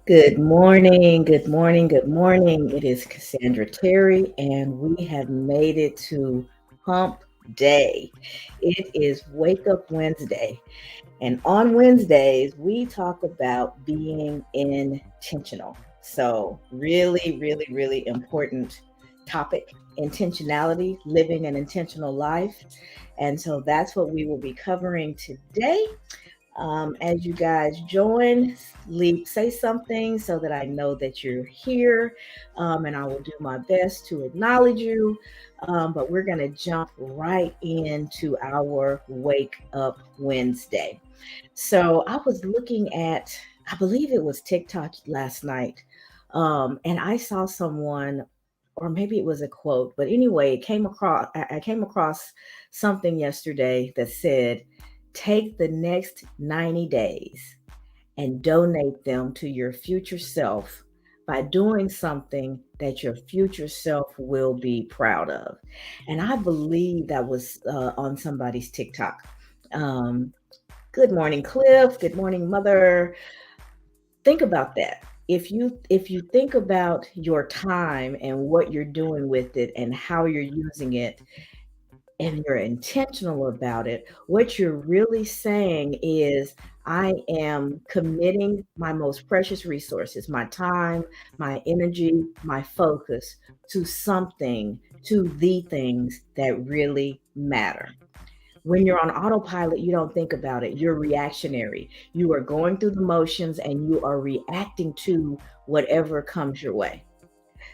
Good morning, good morning, good morning. It is Cassandra Terry, and we have made it to Hump Day. It is Wake Up Wednesday, and on Wednesdays, we talk about being intentional. So, really important topic intentionality, living an intentional life. And so, that's what we will be covering today. As you guys join, say something so that I know that you're here, and I will do my best to acknowledge you. But we're going to jump right into our Wake Up Wednesday. So I was looking at, I believe it was TikTok last night, and I saw someone, or maybe it was a quote, but anyway, I came across something yesterday that said, "Take the next 90 days and donate them to your future self by doing something that your future self will be proud of." And I believe that was on somebody's TikTok. Um, Good morning, Cliff. Good morning, Mother. Think about that. If you think about your time and what you're doing with it and how you're using it, and you're intentional about it, what you're really saying is, I am committing my most precious resources, my time, my energy, my focus to something, to the things that really matter. When you're on autopilot, you don't think about it. You're reactionary. You are going through the motions and you are reacting to whatever comes your way.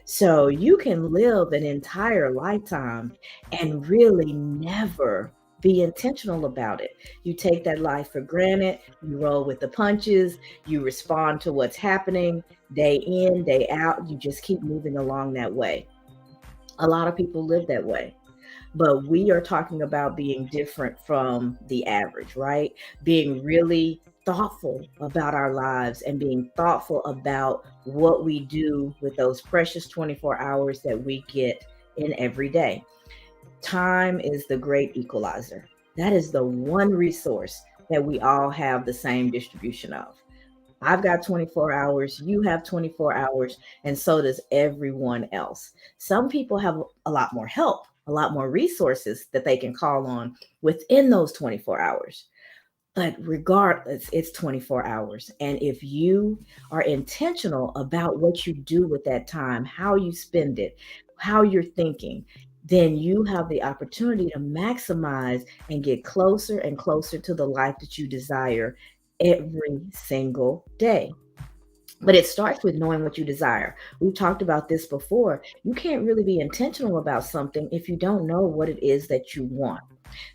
So you can live an entire lifetime and really never be intentional about it. You take that life for granted, you roll with the punches, you respond to what's happening day in, day out. You just keep moving along that way. A lot of people live that way. But we are talking about being different from the average, right? Being really thoughtful about our lives and being thoughtful about what we do with those precious 24 hours that we get in every day. Time is the great equalizer. That is the one resource that we all have the same distribution of. I've got 24 hours, you have 24 hours, and so does everyone else. Some people have a lot more help, a lot more resources that they can call on within those 24 hours. But regardless, it's 24 hours. And if you are intentional about what you do with that time, how you spend it, how you're thinking, then you have the opportunity to maximize and get closer and closer to the life that you desire every single day. But it starts with knowing what you desire. We've talked about this before. You can't really be intentional about something if you don't know what it is that you want.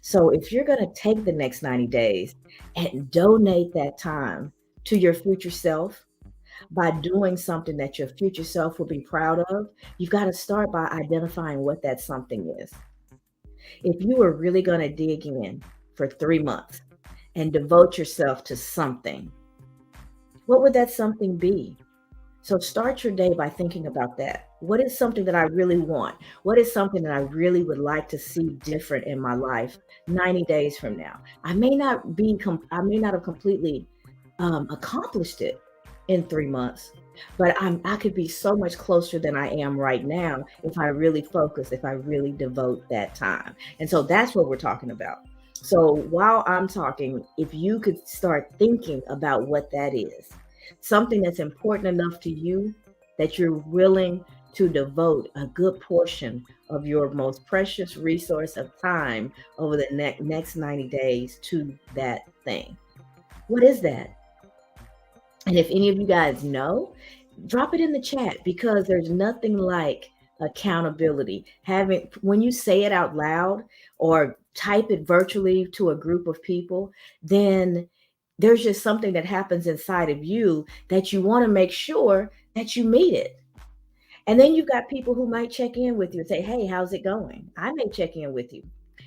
So if you're going to take the next 90 days and donate that time to your future self by doing something that your future self will be proud of, you've got to start by identifying what that something is. If you are really going to dig in for 3 months and devote yourself to something, what would that something be? So start your day by thinking about that. What is something that I really want? What is something that I really would like to see different in my life 90 days from now? I may not have completely accomplished it in 3 months, but I could be so much closer than I am right now if I really focus, if I really devote that time. And so that's what we're talking about. So while I'm talking, if you could start thinking about what that is, something that's important enough to you that you're willing to devote a good portion of your most precious resource of time over the next 90 days to that thing. What is that? And if any of you guys know, drop it in the chat, because there's nothing like accountability. Having, when you say it out loud or type it virtually to a group of people, then there's just something that happens inside of you that you want to make sure that you meet it. And then you've got people who might check in with you and say, "Hey, how's it going?" I may check in with you.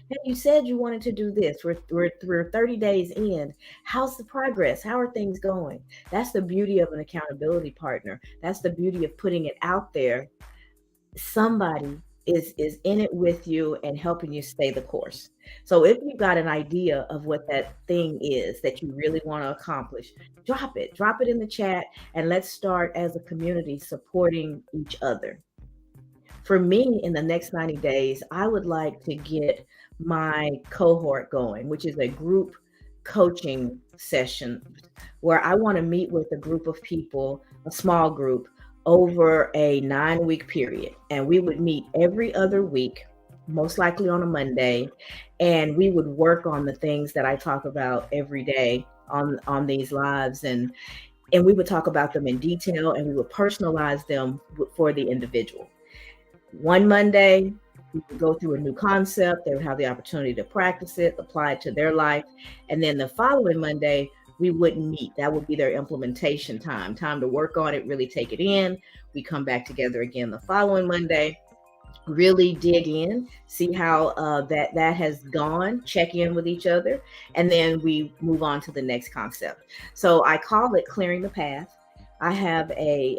"Hey, you said you wanted to do this. We're 30 days in. How's the progress? How are things going?" That's the beauty of an accountability partner. That's the beauty of putting it out there. Somebody is in it with you and helping you stay the course. So if you've got an idea of what that thing is that you really want to accomplish, drop it in the chat, and let's start as a community supporting each other. For me, in the next 90 days, I would like to get my cohort going, which is a group coaching session where I want to meet with a group of people, a small group, over a 9-week period. And we would meet every other week, most likely on a Monday, and we would work on the things that I talk about every day on these lives, and we would talk about them in detail, and we would personalize them for the individual. One Monday, we would go through a new concept. They would have the opportunity to practice it, apply it to their life. And then the following Monday, we wouldn't meet. That would be their implementation time to work on it, really take it in. We come back together again the following Monday, really dig in, see how that has gone, check in with each other, and then we move on to the next concept. So I call it Clearing the Path. I have a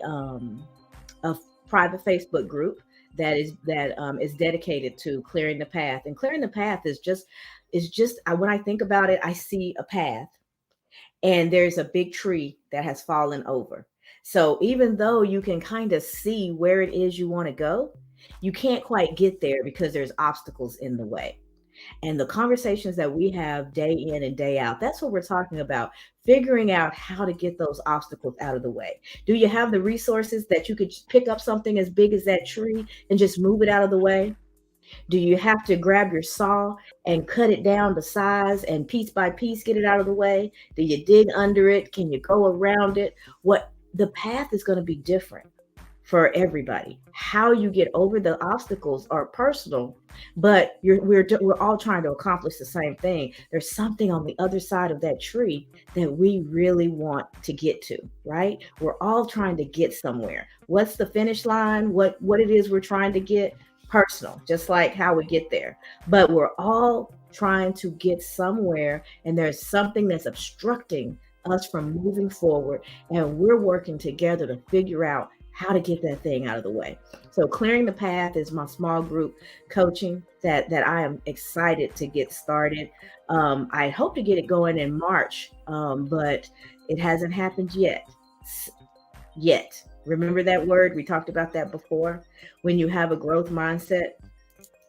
private Facebook group that is dedicated to clearing the path. And clearing the path is just when I think about it, I see a path and there's a big tree that has fallen over. So even though you can kind of see where it is you want to go, you can't quite get there because there's obstacles in the way. And the conversations that we have day in and day out, that's what we're talking about, figuring out how to get those obstacles out of the way. Do you have the resources that you could pick up something as big as that tree and just move it out of the way? Do you have to grab your saw and cut it down to size and piece by piece get it out of the way? Do you dig under it? Can you go around it? What the path is going to be different for everybody. How you get over the obstacles are personal, but we're all trying to accomplish the same thing. There's something on the other side of that tree that we really want to get to, right? We're all trying to get somewhere. What's the finish line? What it is we're trying to get? Personal, just like how we get there. But we're all trying to get somewhere, and there's something that's obstructing us from moving forward, and we're working together to figure out how to get that thing out of the way. So Clearing the Path is my small group coaching that I am excited to get started. I hope to get it going in March, but it hasn't happened yet. Remember that word? We talked about that before. When you have a growth mindset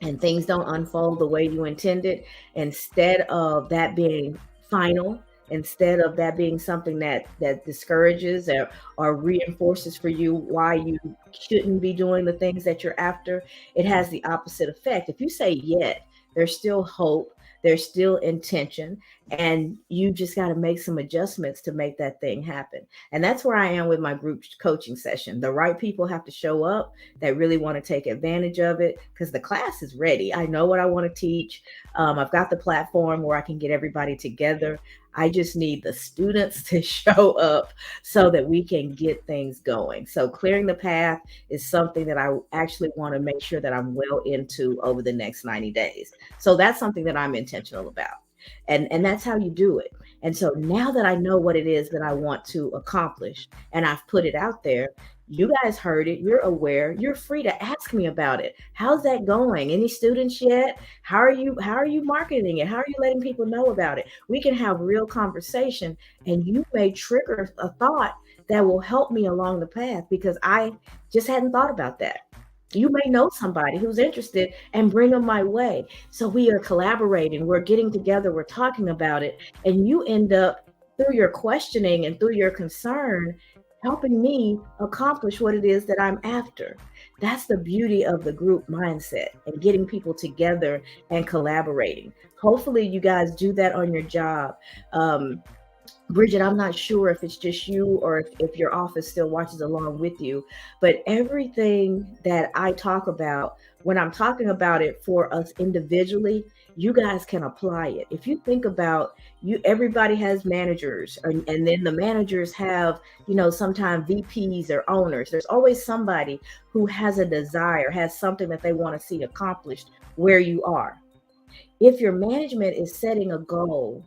and things don't unfold the way you intended, instead of that being final, instead of that being something that discourages or reinforces for you why you shouldn't be doing the things that you're after, it has the opposite effect. If you say yet, there's still hope, there's still intention, and you just got to make some adjustments to make that thing happen. And that's where I am with my group coaching session. The right people have to show up that really want to take advantage of it, because the class is ready. I know what I want to teach. I've got the platform where I can get everybody together. I just need the students to show up so that we can get things going. So Clearing the Path is something that I actually want to make sure that I'm well into over the next 90 days. So that's something that I'm intentional about. And that's how you do it. And so now that I know what it is that I want to accomplish and I've put it out there, you guys heard it, you're aware, you're free to ask me about it. How's that going? Any students yet? How are you marketing it? How are you letting people know about it? We can have real conversation, and you may trigger a thought that will help me along the path, because I just hadn't thought about that. You may know somebody who's interested and bring them my way. So we are collaborating, we're getting together, we're talking about it, and you end up, through your questioning and through your concern, helping me accomplish what it is that I'm after. That's the beauty of the group mindset and getting people together and collaborating. Hopefully you guys do that on your job. Bridget, I'm not sure if it's just you or if your office still watches along with you, but everything that I talk about, when I'm talking about it for us individually, you guys can apply it. If you think about everybody has managers, and then the managers have, sometimes VPs or owners. There's always somebody who has a desire, has something that they want to see accomplished where you are. If your management is setting a goal,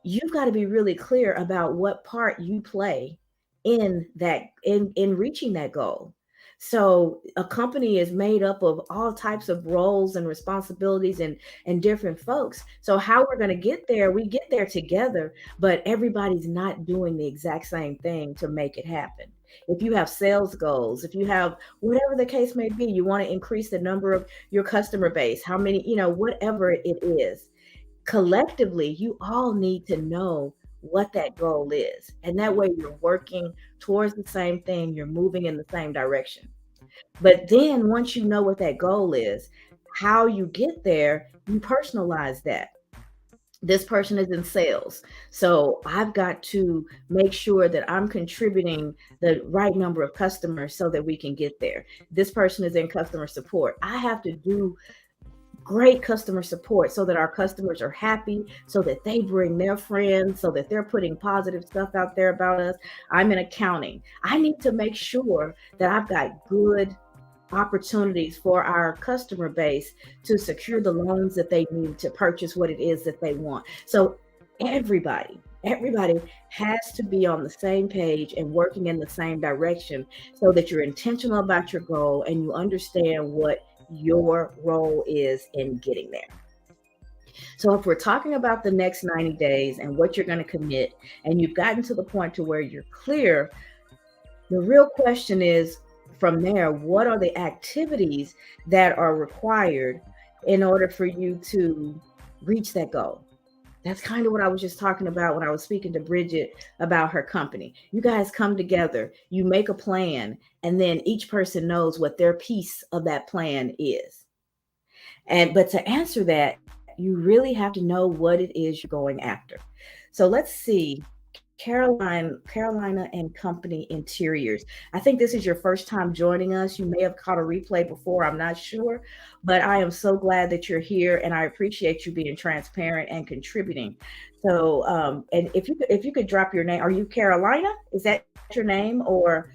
you've got to be really clear about what part you play in that, in reaching that goal. So a company is made up of all types of roles and responsibilities and different folks. So how we're going to get there, we get there together, but everybody's not doing the exact same thing to make it happen. If you have sales goals, if you have whatever the case may be, you want to increase the number of your customer base, how many, whatever it is, collectively, you all need to know what that goal is. And that way you're working towards the same thing, you're moving in the same direction. But then once you know what that goal is, how you get there, you personalize that. This person is in sales. So I've got to make sure that I'm contributing the right number of customers so that we can get there. This person is in customer support. I have to do great customer support so that our customers are happy, so that they bring their friends, so that they're putting positive stuff out there about us. I'm in accounting. I need to make sure that I've got good opportunities for our customer base to secure the loans that they need to purchase what it is that they want. So everybody has to be on the same page and working in the same direction so that you're intentional about your goal and you understand what your role is in getting there. So if we're talking about the next 90 days and what you're going to commit, and you've gotten to the point to where you're clear, the real question is from there, what are the activities that are required in order for you to reach that goal? That's kind of what I was just talking about when I was speaking to Bridget about her company. You guys come together, you make a plan, and then each person knows what their piece of that plan is. But to answer that, you really have to know what it is you're going after. So let's see. Carolina and Company Interiors. I think this is your first time joining us. You may have caught a replay before, I'm not sure, but I am so glad that you're here and I appreciate you being transparent and contributing. So, and if you could drop your name, are you Carolina? Is that your name, or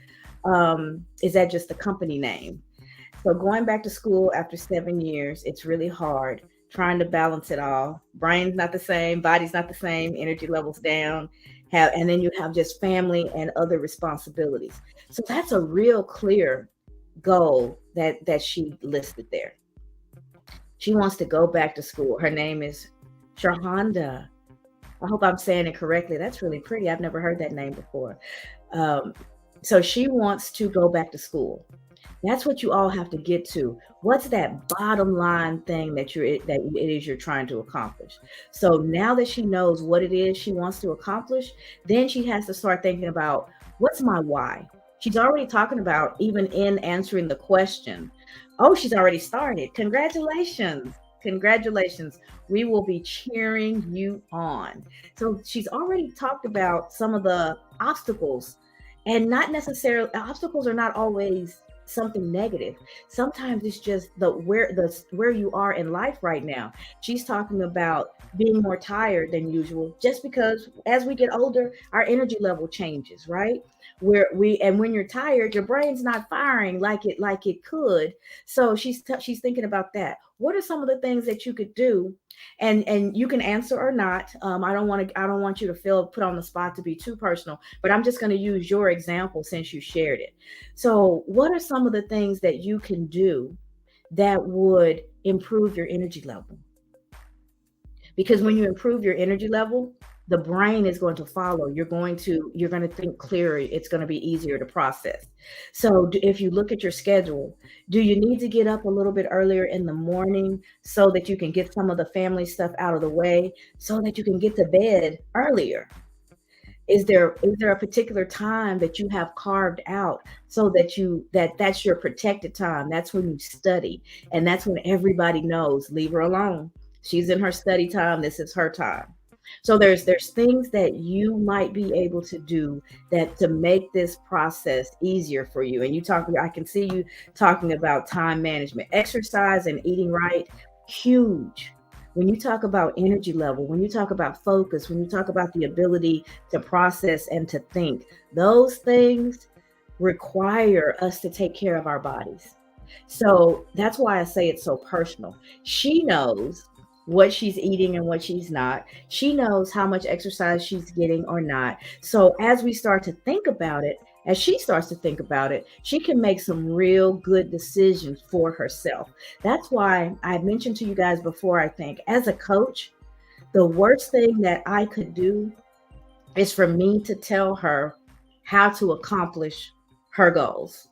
is that just the company name? So going back to school after 7 years, it's really hard trying to balance it all. Brain's not the same, body's not the same, energy levels down. And then you have just family and other responsibilities. So that's a real clear goal that she listed there. She wants to go back to school. Her name is Shahanda. I hope I'm saying it correctly. That's really pretty. I've never heard that name before. So she wants to go back to school. That's what you all have to get to. What's that bottom line thing that you're trying to accomplish? So now that she knows what it is she wants to accomplish, then she has to start thinking about, what's my why? She's already talking about, even in answering the question. Oh, she's already started. Congratulations. Congratulations. We will be cheering you on. So she's already talked about some of the obstacles, and not necessarily, obstacles are not always something negative. Sometimes it's just where you are in life right now. She's talking about being more tired than usual, just because as we get older, our energy level changes, right? And when you're tired, your brain's not firing like it could. So she's thinking about that. What are some of the things that you could do? And you can answer or not. I don't want you to feel put on the spot to be too personal, but I'm just going to use your example since you shared it. So what are some of the things that you can do that would improve your energy level? Because when you improve your energy level, the brain is going to follow. You're going to think clearer. It's going to be easier to process. So if you look at your schedule, do you need to get up a little bit earlier in the morning so that you can get some of the family stuff out of the way, so that you can get to bed earlier? Is there a particular time that you have carved out so that that's your protected time? That's when you study, and that's when everybody knows, leave her alone. She's in her study time. This is her time. So there's things that you might be able to do that to make this process easier for you. And I can see you talking about time management, exercise, and eating right. Huge. When you talk about energy level, when you talk about focus, when you talk about the ability to process and to think, those things require us to take care of our bodies. So that's why I say it's so personal. She knows what she's eating and what she's not. She knows how much exercise she's getting or not. So as we start to think about it, as she starts to think about it, she can make some real good decisions for herself. That's why I mentioned to you guys before, I think, as a coach, the worst thing that I could do is for me to tell her how to accomplish her goals.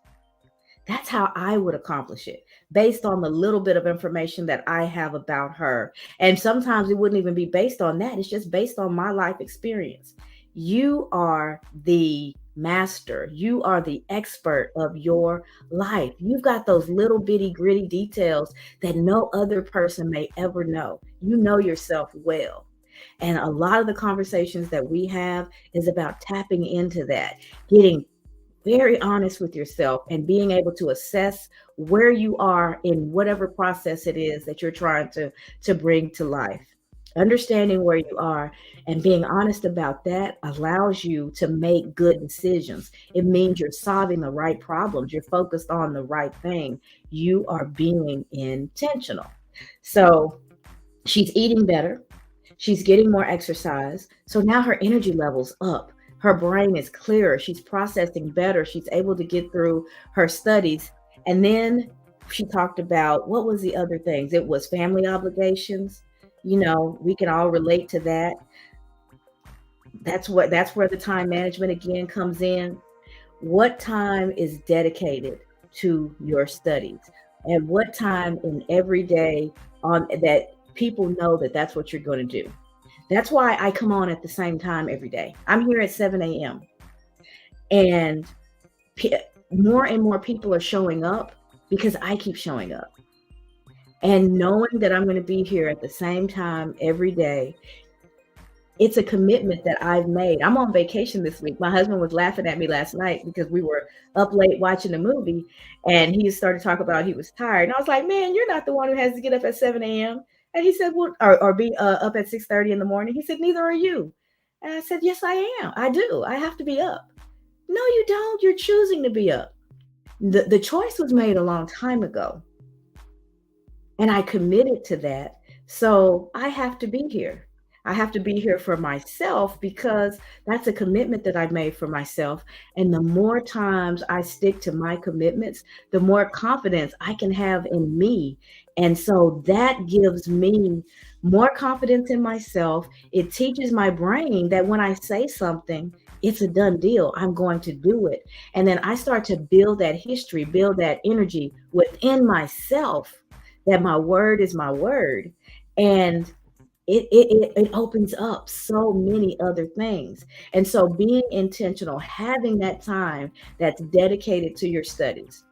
That's how I would accomplish it, based on the little bit of information that I have about her. And sometimes it wouldn't even be based on that, it's just based on my life experience. You are the master, you are the expert of your life. You've got those little bitty gritty details that no other person may ever know. You know yourself well. And a lot of the conversations that we have is about tapping into that, getting very honest with yourself and being able to assess where you are in whatever process it is that you're trying to bring to life. Understanding where you are and being honest about that allows you to make good decisions. It means you're solving the right problems, you're focused on the right thing, you are being intentional. So she's eating better, she's getting more exercise, so now her energy level's up, her brain is clearer, she's processing better, she's able to get through her studies. And then she talked about, what was the other things? It was family obligations. We can all relate to that. That's where the time management again comes in. What time is dedicated to your studies, and what time in every day on that people know that that's what you're going to do. That's why I come on at the same time every day. I'm here at 7 a.m. and more and more people are showing up because I keep showing up. And knowing that I'm going to be here at the same time every day, it's a commitment that I've made. I'm on vacation this week. My husband was laughing at me last night because we were up late watching a movie, and he started talking about he was tired. And I was like, man, you're not the one who has to get up at 7 a.m. And he said, well, or be up at 6:30 in the morning. He said, neither are you. And I said, yes, I am. I do. I have to be up. No, you don't. You're choosing to be up. The choice was made a long time ago, and I committed to that. So I have to be here. I have to be here for myself because that's a commitment that I've made for myself. And the more times I stick to my commitments, the more confidence I can have in me. And so that gives me more confidence in myself. It teaches my brain that when I say something, it's a done deal. I'm going to do it. And then I start to build that history, build that energy within myself, that my word is my word. And it opens up so many other things. And so being intentional, having that time that's dedicated to your studies,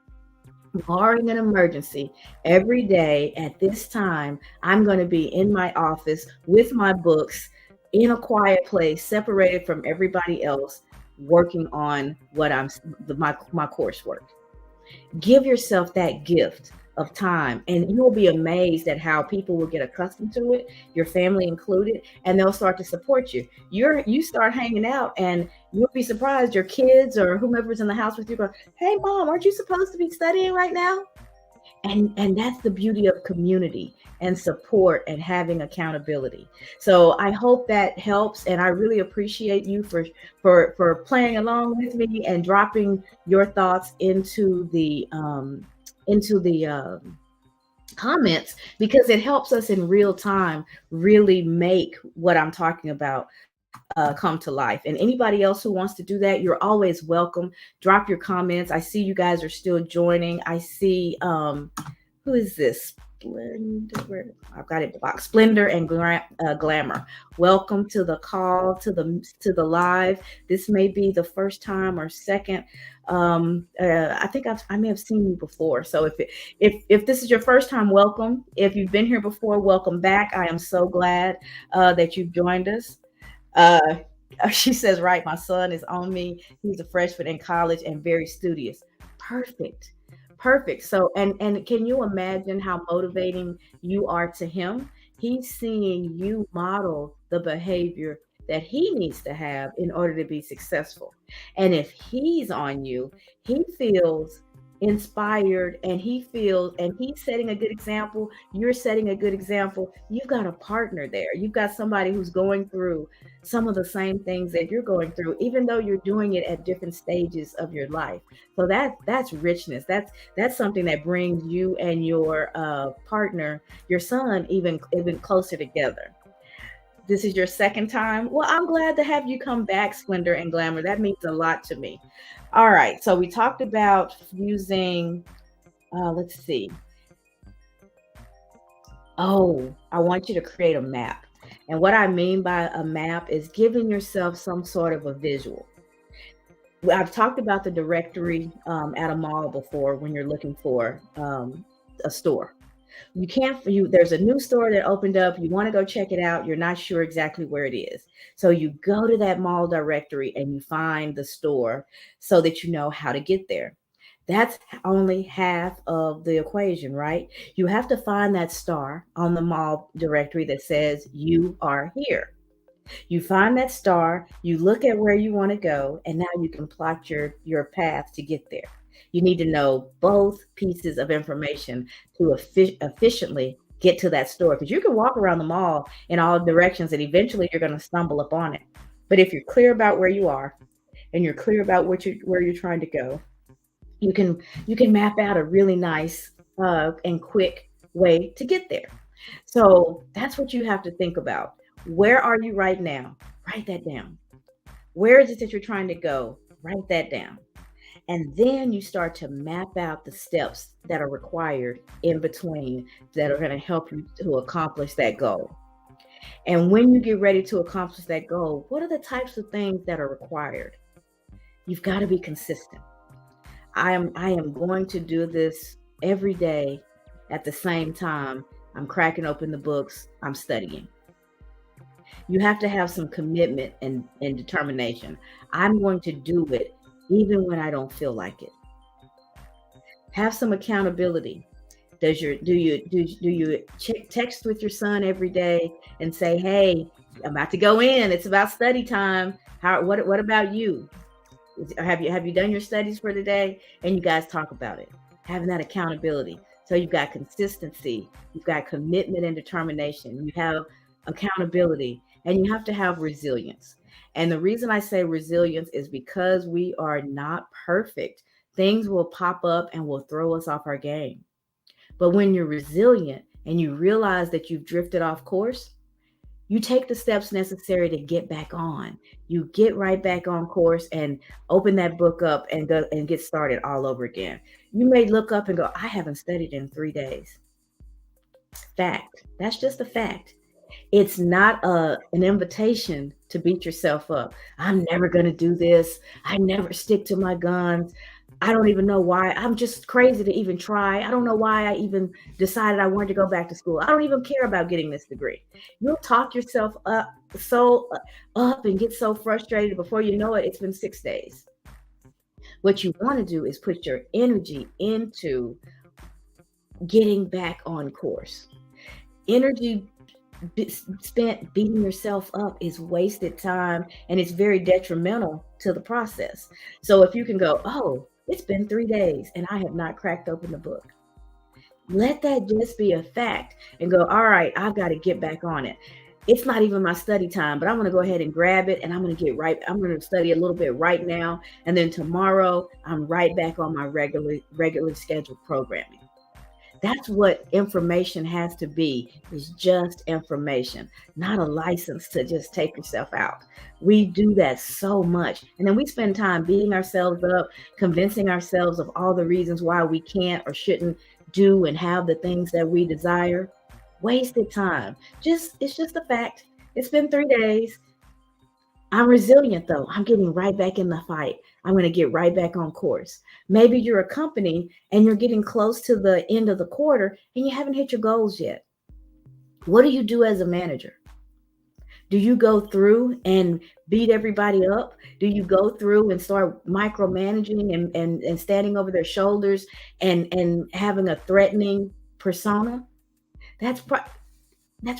barring an emergency, every day at this time, I'm going to be in my office with my books in a quiet place, separated from everybody else, working on my coursework. Give yourself that gift of time, and you'll be amazed at how people will get accustomed to it, your family included, and they'll start to support you. You start hanging out, and you'll be surprised your kids or whomever's in the house with you go, hey mom, aren't you supposed to be studying right now? And that's the beauty of community and support and having accountability. So I hope that helps, and I really appreciate you for playing along with me and dropping your thoughts into the comments, because it helps us in real time really make what I'm talking about come to life. And anybody else who wants to do that, you're always welcome. Drop your comments. I see you guys are still joining. I see who is this? Splendor. I've got it in the box. Splendor and Glamour. Welcome to the call, to the live. This may be the first time or second. I think I may have seen you before. So if this is your first time, welcome. If you've been here before, welcome back. I am so glad that you've joined us. Uh, she says, right, my son is on me. He's a freshman in college and very studious. Perfect. Perfect. So, and can you imagine how motivating you are to him? He's seeing you model the behavior that he needs to have in order to be successful. And if he's on you, he feels inspired, and he feels, and he's setting a good example, you're setting a good example, you've got a partner there. You've got somebody who's going through some of the same things that you're going through, even though you're doing it at different stages of your life. So that's richness. That's something that brings you and your partner, your son, even closer together. This is your second time. Well, I'm glad to have you come back, Splendor and Glamour. That means a lot to me. All right. So we talked about using, let's see. Oh, I want you to create a map. And what I mean by a map is giving yourself some sort of a visual. I've talked about the directory at a mall before when you're looking for a store. You can't, there's a new store that opened up, you want to go check it out, you're not sure exactly where it is. So you go to that mall directory and you find the store so that you know how to get there. That's only half of the equation, right? You have to find that star on the mall directory that says you are here. You find that star, you look at where you want to go, and now you can plot your path to get there. You need to know both pieces of information to efficiently get to that store, because you can walk around the mall in all directions and eventually you're going to stumble upon it. But if you're clear about where you are and you're clear about where you're trying to go, you can map out a really nice and quick way to get there. So that's what you have to think about. Where are you right now? Write that down. Where is it that you're trying to go? Write that down. And then you start to map out the steps that are required in between that are going to help you to accomplish that goal. And when you get ready to accomplish that goal, what are the types of things that are required? You've got to be consistent. I am going to do this every day at the same time. I'm cracking open the books, I'm studying. You have to have some commitment and determination. I'm going to do it even when I don't feel like it. Have some accountability. Do you text with your son every day and say, "Hey, I'm about to go in. It's about study time. What about you? Have you done your studies for the day?" And you guys talk about it. Having that accountability. So you've got consistency, you've got commitment and determination, you have accountability, and you have to have resilience. And the reason I say resilience is because we are not perfect. Things will pop up and will throw us off our game. But when you're resilient and you realize that you've drifted off course, you take the steps necessary to get back on. You get right back on course and open that book up and go and get started all over again. You may look up and go, "I haven't studied in 3 days." Fact. That's just a fact. It's not an invitation to beat yourself up. "I'm never going to do this. I never stick to my guns. I don't even know why. I'm just crazy to even try. I don't know why I even decided I wanted to go back to school. I don't even care about getting this degree." You'll talk yourself up so up and get so frustrated before you know it, it's been 6 days. What you want to do is put your energy into getting back on course. Energy spent beating yourself up is wasted time, and it's very detrimental to the process. So if you can go, "Oh, it's been 3 days and I have not cracked open the book," let that just be a fact and go, "All right, I've got to get back on it. It's not even my study time, but I'm going to go ahead and grab it and I'm going to study a little bit right now. And then tomorrow I'm right back on my regularly scheduled programming." That's what information has to be, is just information, not a license to just take yourself out. We do that so much. And then we spend time beating ourselves up, convincing ourselves of all the reasons why we can't or shouldn't do and have the things that we desire. Wasted time. It's just a fact. It's been 3 days. I'm resilient though. I'm getting right back in the fight. I'm going to get right back on course. Maybe you're a company and you're getting close to the end of the quarter and you haven't hit your goals yet. What do you do as a manager? Do you go through and beat everybody up? Do you go through and start micromanaging and standing over their shoulders and having a threatening persona? That's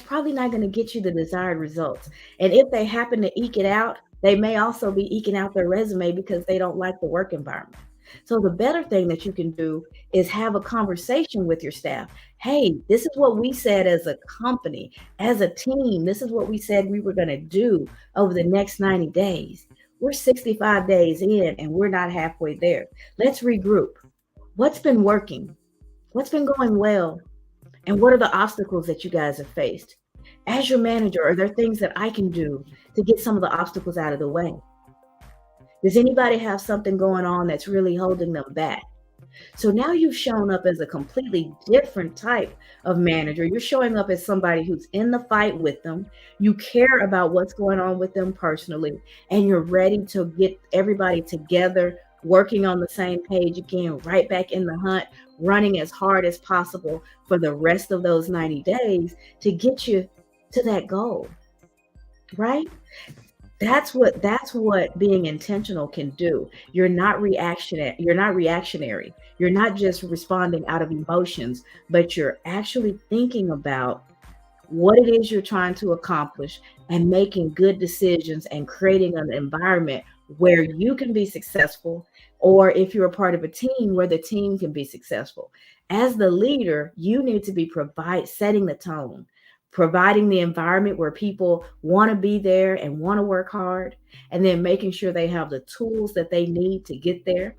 probably not going to get you the desired results. And if they happen to eke it out, they may also be eking out their resume because they don't like the work environment. So the better thing that you can do is have a conversation with your staff. Hey, this is what we said as a company, as a team. This is what we said we were going to do over the next 90 days. We're 65 days in and we're not halfway there. Let's regroup. What's been working? What's been going well? And what are the obstacles that you guys have faced? As your manager, are there things that I can do to get some of the obstacles out of the way? Does anybody have something going on that's really holding them back? So now you've shown up as a completely different type of manager. You're showing up as somebody who's in the fight with them. You care about what's going on with them personally, and you're ready to get everybody together, working on the same page again, right back in the hunt, running as hard as possible for the rest of those 90 days to get you to that goal, right? That's what being intentional can do. You're not reactionary. You're not just responding out of emotions, but you're actually thinking about what it is you're trying to accomplish and making good decisions and creating an environment where you can be successful, or if you're a part of a team, where the team can be successful. As the leader, you need to be setting the tone, providing the environment where people want to be there and want to work hard, and then making sure they have the tools that they need to get there,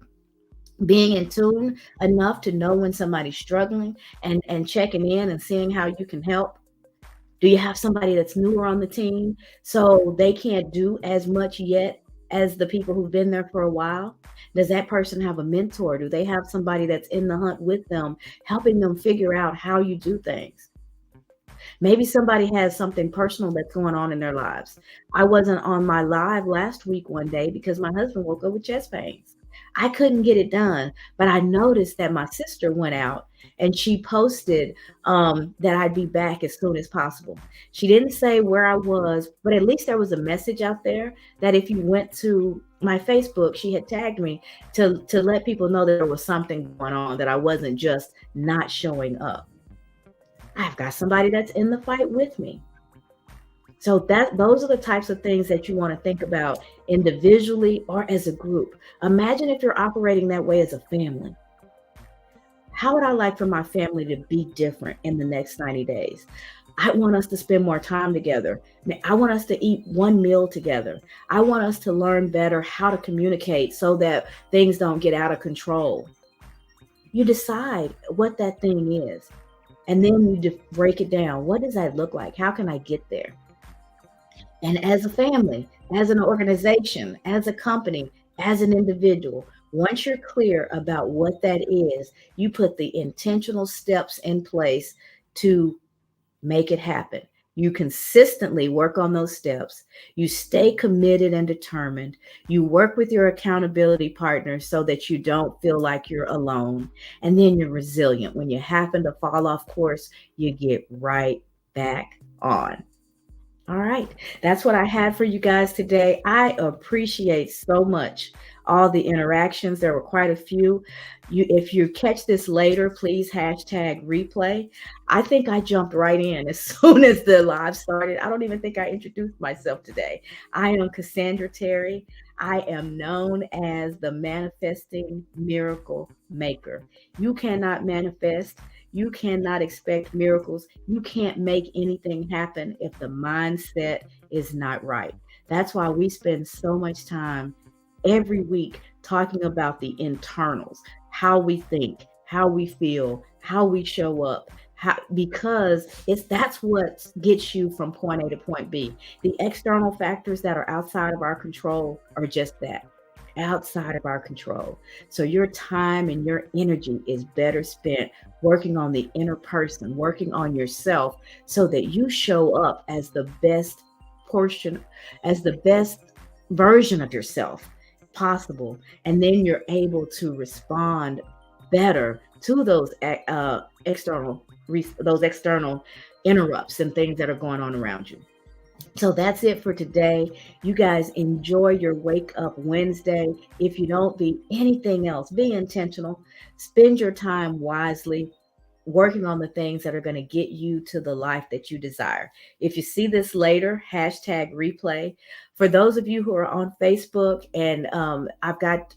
being in tune enough to know when somebody's struggling, and checking in and seeing how you can help. Do you have somebody that's newer on the team so they can't do as much yet as the people who've been there for a while? Does that person have a mentor? Do they have somebody that's in the hunt with them, helping them figure out how you do things? Maybe somebody has something personal that's going on in their lives. I wasn't on my live last week one day because my husband woke up with chest pains. I couldn't get it done, but I noticed that my sister went out and she posted that I'd be back as soon as possible. She didn't say where I was, but at least there was a message out there that if you went to my Facebook, she had tagged me to let people know that there was something going on, that I wasn't just not showing up. I've got somebody that's in the fight with me. So those are the types of things that you want to think about individually or as a group. Imagine if you're operating that way as a family. How would I like for my family to be different in the next 90 days? I want us to spend more time together. I want us to eat one meal together. I want us to learn better how to communicate so that things don't get out of control. You decide what that thing is, and then you break it down. What does that look like? How can I get there? And as a family, as an organization, as a company, as an individual, once you're clear about what that is, you put the intentional steps in place to make it happen. You consistently work on those steps. You stay committed and determined. You work with your accountability partners so that you don't feel like you're alone. And then you're resilient. When you happen to fall off course, you get right back on. All right. That's what I had for you guys today. I appreciate so much all the interactions. There were quite a few. If you catch this later, please hashtag replay. I think I jumped right in as soon as the live started. I don't even think I introduced myself today. I am Cassandra Terry. I am known as the Manifesting Miracle Maker. You cannot manifest. You cannot expect miracles. You can't make anything happen if the mindset is not right. That's why we spend so much time every week talking about the internals, how we think, how we feel, how we show up, because that's what gets you from point A to point B. The external factors that are outside of our control are just that, outside of our control. So your time and your energy is better spent working on the inner person, working on yourself so that you show up as the best portion, as the best version of yourself possible. And then you're able to respond better to those external interrupts and things that are going on around you. So that's it for today. You guys enjoy your Wake Up Wednesday. If you don't be anything else, be intentional. Spend your time wisely working on the things that are going to get you to the life that you desire. If you see this later, hashtag replay. For those of you who are on Facebook, and I've got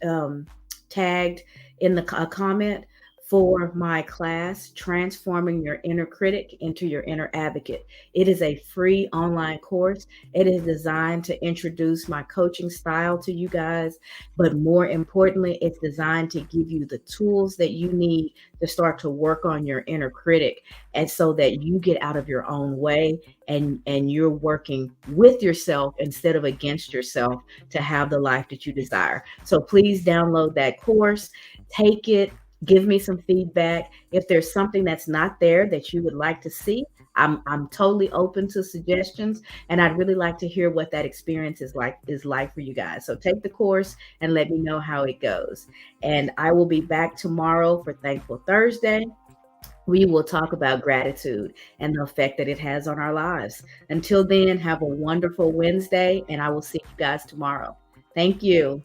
tagged in the comment for my class, Transforming Your Inner Critic into Your Inner Advocate. It is a free online course. It is designed to introduce my coaching style to you guys, but more importantly, it's designed to give you the tools that you need to start to work on your inner critic, and so that you get out of your own way and you're working with yourself instead of against yourself to have the life that you desire. So please download that course, take it, give me some feedback. If there's something that's not there that you would like to see, I'm totally open to suggestions, and I'd really like to hear what that experience is like for you guys. So take the course and let me know how it goes. And I will be back tomorrow for Thankful Thursday. We will talk about gratitude and the effect that it has on our lives. Until then, have a wonderful Wednesday, and I will see you guys tomorrow. Thank you.